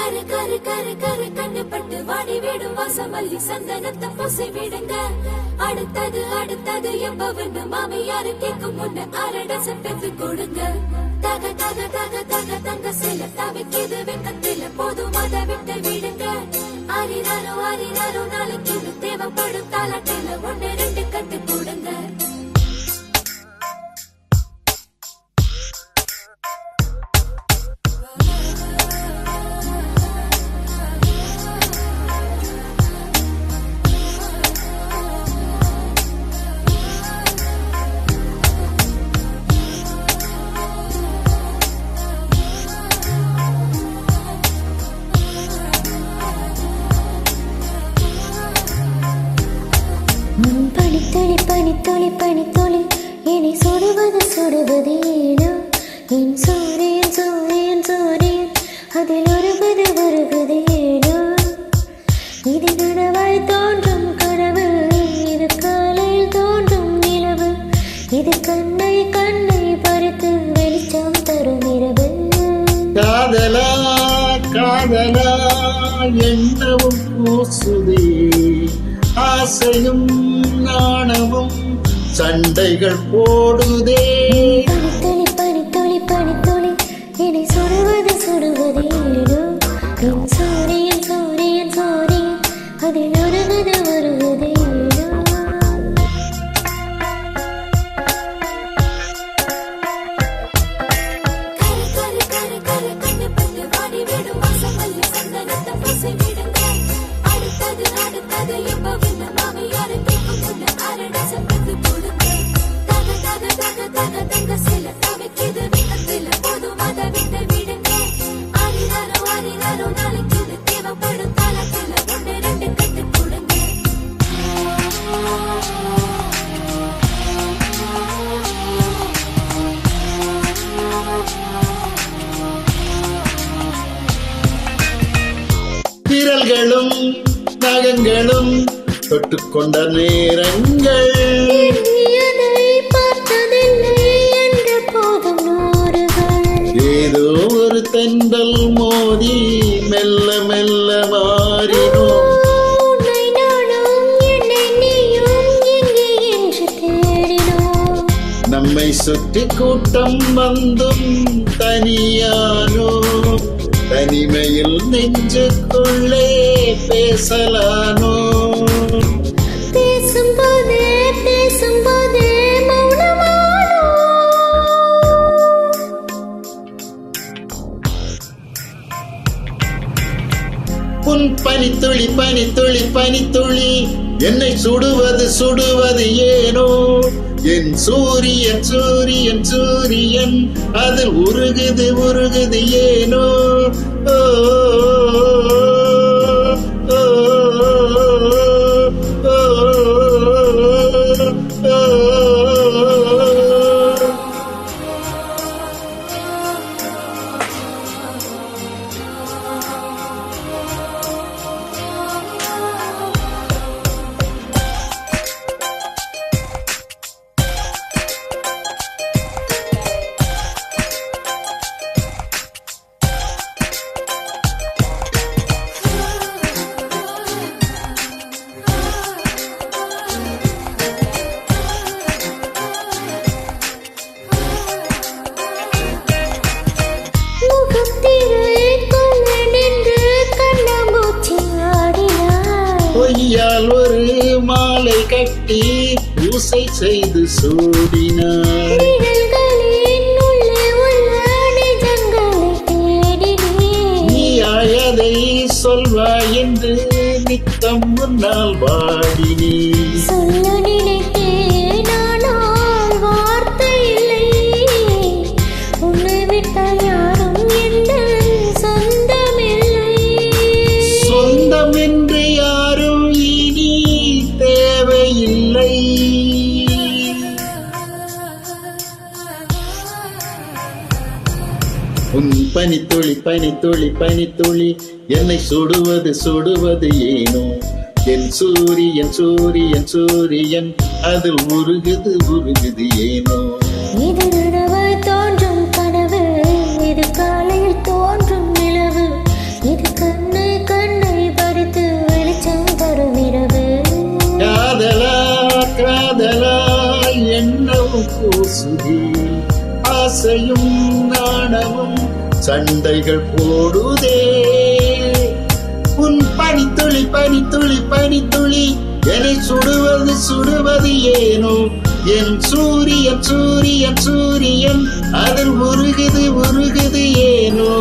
கரு கரு கரு கரு கண்ணுப்பட்டு வாடி விடும் வாசமல்லி சந்தனத்தை பூசி விடுங்க. அடுத்தது அடுத்தது எப்பவன்னு மாமியாரு கேட்கும் முன்ன அரடசம் பெற்று கொடுங்க. தக தக தக தக தங்க சில தவிக்கிது வெக்கத்தில போதும் அதை விட்டு விடுங்க. ஆரிராரோ ஆரிராரோ நாளைக்கு இது தேவைப்படும் தாலாட்டில 1 2 கட்டு கொடுங்க. பனித்துளி பனித்துளி பனித்துளி என்னை சுடுவது சுடுவது ஏனோ என் சூரியன் சூரியன் சூரியன் அதில் உருகுது உருகுது ஏனோ இது நனவாய் தோன்றும் கனவு இது காலையில் தோன்றும் நிலவு இது கண்ணை கண்ணை பறித்து வெளிச்சம் தரும் இரவு. காதலா காதலா என்னவும் பூசுதே ஆசையும் நாணமும் சண்டைகள் போடுதே. பனித்துளி பனித்துளி பனித்துளி என்னை சுடுவது சுடுவது ஏனோ என் சூரியன் சூரியன் சூரியன் அதில் உருகுது உருகுது ஏனோ. கரு கரு கரு கரு கண்ணுப்பட்டு வாடி விடும் வாசமல்லி சந்தனத்தை பூசி விடுங்க. அடுத்தது அடுத்தது எப்பவன்னு மாமியாரு கேட்கும் முன்ன அரடசம் பெற்று கொடுங்க. தக தக தக தக தங்க சில தவிக்கிது வெக்கத்தில போதும் அதை விட்டு விடுங்க. ஆரிராரோ ஆரிராரோ நாளைக்கு இது தேவைப்படும் தாலாட்டில 1 2 கட்டு கொடுங்க. விரல்களும் நகங்களும் தொட்டுக்கொண்ட நேரங்கள் எண்ணியதை பார்த்ததில்லை என்ற போதும் நூறுகள் ஏதோ ஒரு தென்றல் மோதி மெல்ல மெல்ல மாறினோம். உன்னை நானும் என்னை நீயும் எங்கே என்று தேடினோம். நம்மை சுற்றி கூட்டம் வந்தும் தனியானோ தனிமையில் நெஞ்சுக்குள்ளே பேசலானோ. பேசும்போதே பேசும்போதே மௌனமானோ. உன் பனித்துளி பனித்துளி பனித்துளி என்னை சுடுவது சுடுவது ஏனோ என் சூரியன் சூரியன் சூரியன் அதில் உருகுது உருகுது ஏனோ. ஓ, ஓ, ஓ, ஓ, ஓ. பொய்யால் ஒரு மாலை கட்டி பூசை செய்து சூடினார். நீயாயதை சொல்வாய் என்று நித்தம் முன்னால் வாடினே. சொல்ல நினைத்தேன் ஆனால் வார்த்தை இல்லை. உன்னை விட்டால் யாரும் எந்த சொந்தமில்லை. சொந்தம் என்று யாரும் இனி தேவையில்லை. உன் பனித்துளி பனித்துளி பனித்துளி என்னை சுடுவது சுடுவது ஏனோ என் சூரியன் சூரியன் சூரியன் அதில் உருகுது உருகுது ஏனோ. இது நனவாய் தோன்றும் கனவு இது காலையில் தோன்றும் நிலவு இது பேசுதே. ஆசையும் நாணமும் சண்டைகள் போடுதே. உன் பனித்துளி பனித்துளி பனித்துளி என்னை சுடுவது சுடுவது ஏனோ. என் சூரியன் சூரியன் சூரியன் அதில் உருகுது உருகுது ஏனோ.